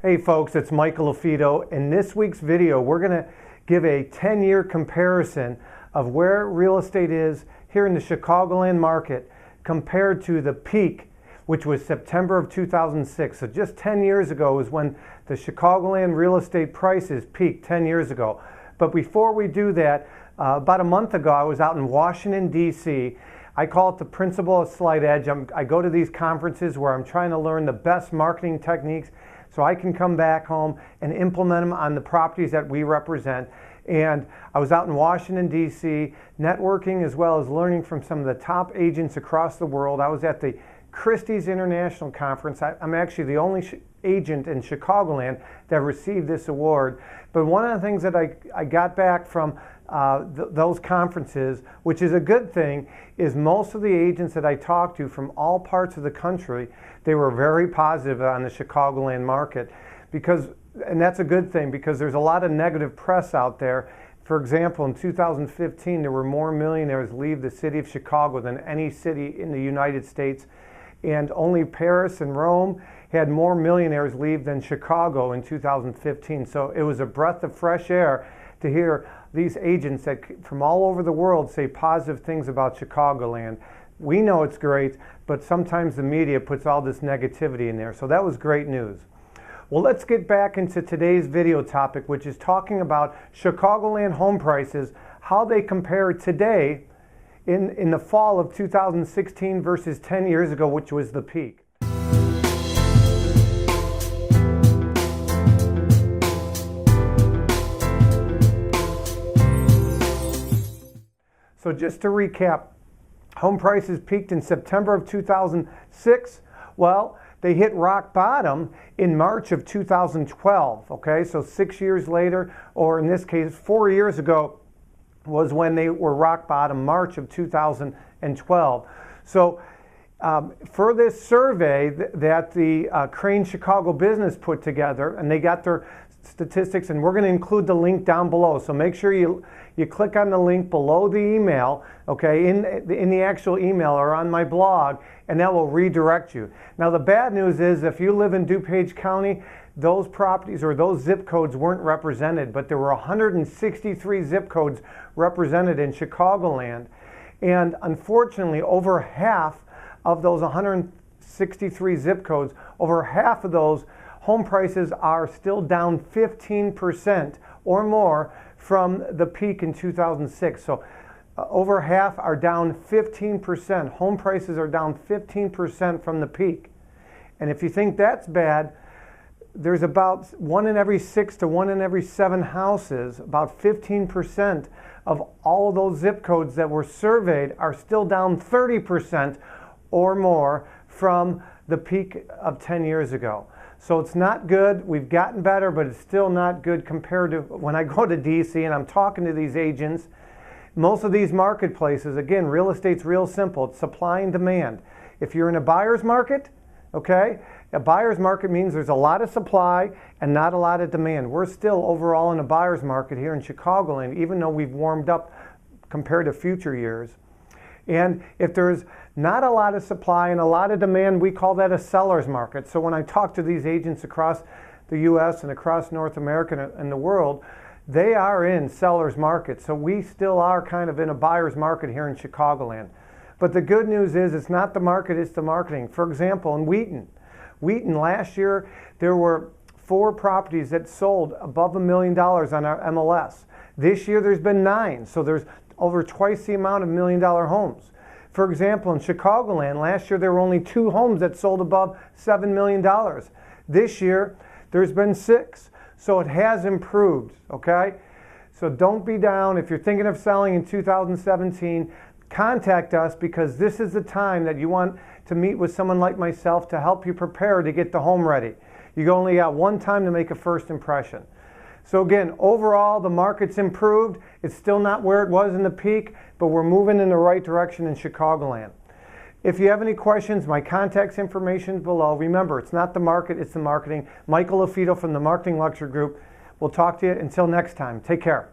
Hey folks, it's Michael LaFido. In this week's video, we're going to give a 10-year comparison of where real estate is here in the Chicagoland market compared to the peak, which was September of 2006. So just 10 years ago is when the Chicagoland real estate prices peaked 10 years ago. But before we do that, about a month ago, I was out in Washington, D.C. I call it the principle of slight edge. I go to these conferences where I'm trying to learn the best marketing techniques so I can come back home and implement them on the properties that we represent. And I was out in Washington, D.C., networking as well as learning from some of the top agents across the world. I was at the Christie's International Conference. I'm actually the only agent in Chicagoland that received this award. But one of the things that I got back from those conferences, which is a good thing, is most of the agents that I talked to from all parts of the country, they were very positive on the Chicagoland market, and that's a good thing because there's a lot of negative press out there. For example, in 2015, there were more millionaires leave the city of Chicago than any city in the United States, and only Paris and Rome had more millionaires leave than Chicago in 2015. So it was a breath of fresh air to hear these agents that from all over the world say positive things about Chicagoland. We know it's great, but sometimes the media puts all this negativity in there. So that was great news. Well, let's get back into today's video topic, which is talking about Chicagoland home prices, how they compare today in the fall of 2016 versus 10 years ago, which was the peak. So just to recap, home prices peaked in September of 2006. Well, they hit rock bottom in March of 2012, okay? So 6 years later, or in this case, 4 years ago, was when they were rock bottom, March of 2012. So for this survey that the Crane Chicago Business put together, and they got their statistics, and we're going to include the link down below. So make sure you click on the link below the email, okay, in the actual email or on my blog, and that will redirect you. Now the bad news is if you live in DuPage County, those properties or those zip codes weren't represented, but there were 163 zip codes represented in Chicagoland. And unfortunately, over half of those 163 zip codes, over half of those home prices are still down 15% or more from the peak in 2006. So over half are down 15%. Home prices are down 15% from the peak. And if you think that's bad, there's about 1 in every 6 to 1 in every 7 houses, about 15% of all of those zip codes that were surveyed are still down 30% or more from the peak of 10 years ago. So it's not good. We've gotten better, but it's still not good compared to when I go to DC and I'm talking to these agents. Most of these marketplaces, again, real estate's real simple. It's supply and demand. If you're in a buyer's market, okay, a buyer's market means there's a lot of supply and not a lot of demand. We're still overall in a buyer's market here in Chicagoland, even though we've warmed up compared to future years. And if there's not a lot of supply and a lot of demand, we call that a seller's market. So when I talk to these agents across the U.S. and across North America and the world, they are in seller's markets. So we still are kind of in a buyer's market here in Chicagoland. But the good news is it's not the market, it's the marketing. For example, in Wheaton last year, there were 4 properties that sold above $1 million on our MLS. This year there's been 9, so there's over twice the amount of $1 million homes. For example, in Chicagoland, last year there were only 2 homes that sold above $7 million. This year, there's been 6. So it has improved, okay? So don't be down. If you're thinking of selling in 2017, contact us because this is the time that you want to meet with someone like myself to help you prepare to get the home ready. You only got one time to make a first impression. So again, overall, the market's improved. It's still not where it was in the peak, but we're moving in the right direction in Chicagoland. If you have any questions, my contact information is below. Remember, it's not the market, it's the marketing. Michael LaFido from the Marketing Lecture Group. We'll talk to you until next time. Take care.